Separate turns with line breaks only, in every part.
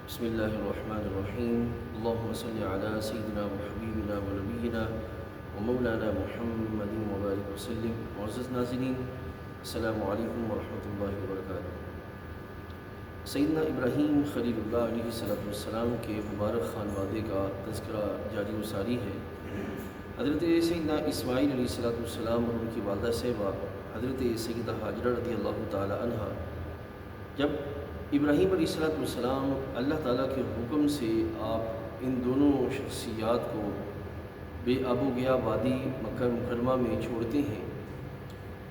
بسم اللہ الرحمن الرحیم اللہم صلی علی سیدنا و حبیبنا و نبینا و مولانا محمد مبارک وسلم. معزز ناظرین، السلام علیکم ورحمۃ اللہ وبرکاتہ. سیدنا ابراہیم خلیل اللہ علیہ السلام کے مبارک خانوادے کا تذکرہ جاری و ساری ہے. حضرت سیدنا اسماعیل علیہ السلام اور ان کی والدہ صاحبہ حضرت سیدہ ہاجرہ رضی اللہ تعالی عنہ جب ابراہیم علیہ السلام اللہ تعالیٰ کے حکم سے آپ ان دونوں شخصیات کو بے آب و گیا وادی مکہ مکرمہ میں چھوڑتے ہیں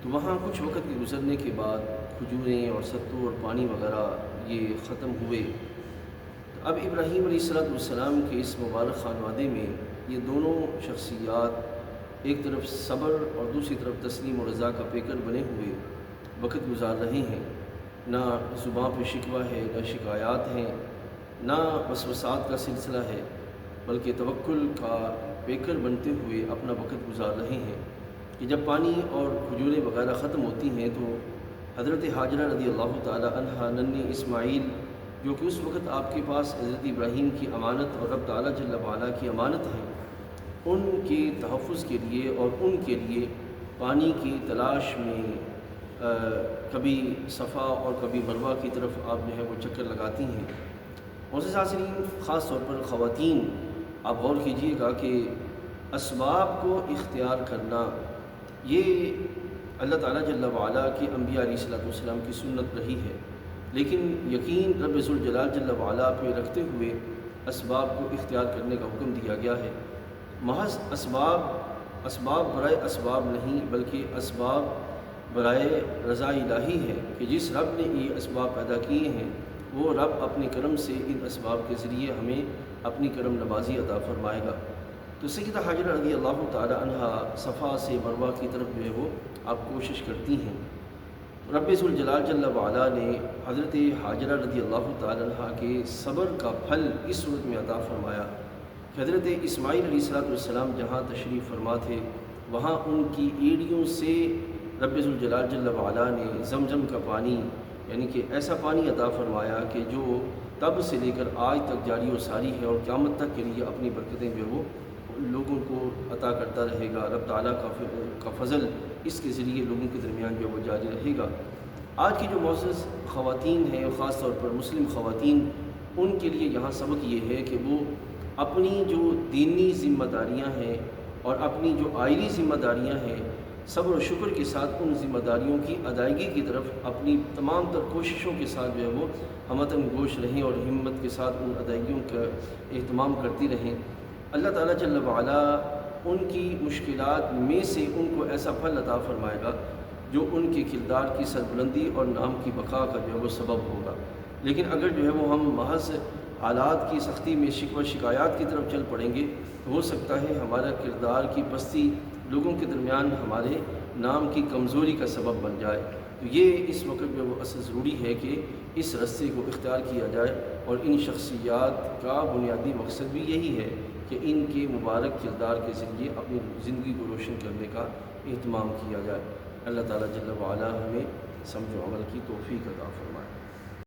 تو وہاں کچھ وقت کے گزرنے کے بعد کھجوریں اور ستو اور پانی وغیرہ یہ ختم ہوئے. اب ابراہیم علیہ السلام کے اس مبارک خانوادے میں یہ دونوں شخصیات ایک طرف صبر اور دوسری طرف تسلیم و رضا کا پیکر بنے ہوئے وقت گزار رہے ہیں. نہ زباں پہ شکوہ ہے، نہ شکایات ہیں، نہ وسوسات کا سلسلہ ہے، بلکہ توکل کا پیکر بنتے ہوئے اپنا وقت گزار رہے ہیں کہ جب پانی اور کھجوریں وغیرہ ختم ہوتی ہیں تو حضرت ہاجرہ رضی اللہ تعالی عنہ ننھے اسماعیل جو کہ اس وقت آپ کے پاس حضرت ابراہیم کی امانت اور رب تعالیٰ جل وعلا کی امانت ہے، ان کے تحفظ کے لیے اور ان کے لیے پانی کی تلاش میں کبھی صفا اور کبھی مروہ کی طرف آپ جو ہے وہ چکر لگاتی ہیں. معزز حاضرین، خاص طور پر خواتین، آپ غور کیجئے گا کہ اسباب کو اختیار کرنا یہ اللہ تعالیٰ جل وعلا کی انبیاء علیہ السلام کی سنت رہی ہے، لیکن یقین رب ذوالجلال جل وعلا پہ رکھتے ہوئے اسباب کو اختیار کرنے کا حکم دیا گیا ہے. محض اسباب برائے اسباب نہیں، بلکہ اسباب برائے رضا الہی ہے کہ جس رب نے یہ اسباب پیدا کیے ہیں وہ رب اپنے کرم سے ان اسباب کے ذریعے ہمیں اپنی کرم نوازی عطا فرمائے گا. تو سیدہ ہاجرہ رضی اللہ تعالی عنہ صفا سے مروہ کی طرف جو ہے وہ آپ کوشش کرتی ہیں. رب ذوالجلال جل وعلا نے حضرت ہاجرہ رضی اللہ تعالی عنہ کے صبر کا پھل اس صورت میں عطا فرمایا کہ حضرت اسماعیل علیہ السلام جہاں تشریف فرما تھے وہاں ان کی ایڑیوں سے رب ذوالجلال جل وعلا نے زمزم کا پانی یعنی کہ ایسا پانی عطا فرمایا کہ جو تب سے لے کر آج تک جاری و ساری ہے اور قیامت تک کے لیے اپنی برکتیں جو وہ لوگوں کو عطا کرتا رہے گا. رب تعالیٰ کا فضل اس کے ذریعے لوگوں کے درمیان جو وہ جاری رہے گا. آج کی جو معزز خواتین ہیں، خاص طور پر مسلم خواتین، ان کے لیے یہاں سبق یہ ہے کہ وہ اپنی جو دینی ذمہ داریاں ہیں اور اپنی جو آئلی ذمہ داریاں ہیں، صبر و شکر کے ساتھ ان ذمہ داریوں کی ادائیگی کی طرف اپنی تمام تر کوششوں کے ساتھ جو ہے وہ ہمتن گوش رہیں اور ہمت کے ساتھ ان ادائیگیوں کا اہتمام کرتی رہیں. اللہ تعالیٰ جل وعلا ان کی مشکلات میں سے ان کو ایسا پھل عطا فرمائے گا جو ان کے کردار کی سربلندی اور نام کی بقا کا جو ہے وہ سبب ہوگا. لیکن اگر جو ہے وہ ہم محض حالات کی سختی میں شکوہ شکایات کی طرف چل پڑیں گے تو ہو سکتا ہے ہمارا کردار کی پستی لوگوں کے درمیان ہمارے نام کی کمزوری کا سبب بن جائے. تو یہ اس وقت میں وہ اصل ضروری ہے کہ اس رستے کو اختیار کیا جائے اور ان شخصیات کا بنیادی مقصد بھی یہی ہے کہ ان کے مبارک کردار کے ذریعے اپنی زندگی کو روشن کرنے کا اہتمام کیا جائے. اللہ تعالیٰ جل وعلا ہمیں سمجھ و عمل کی توفیق عطا فرمائے.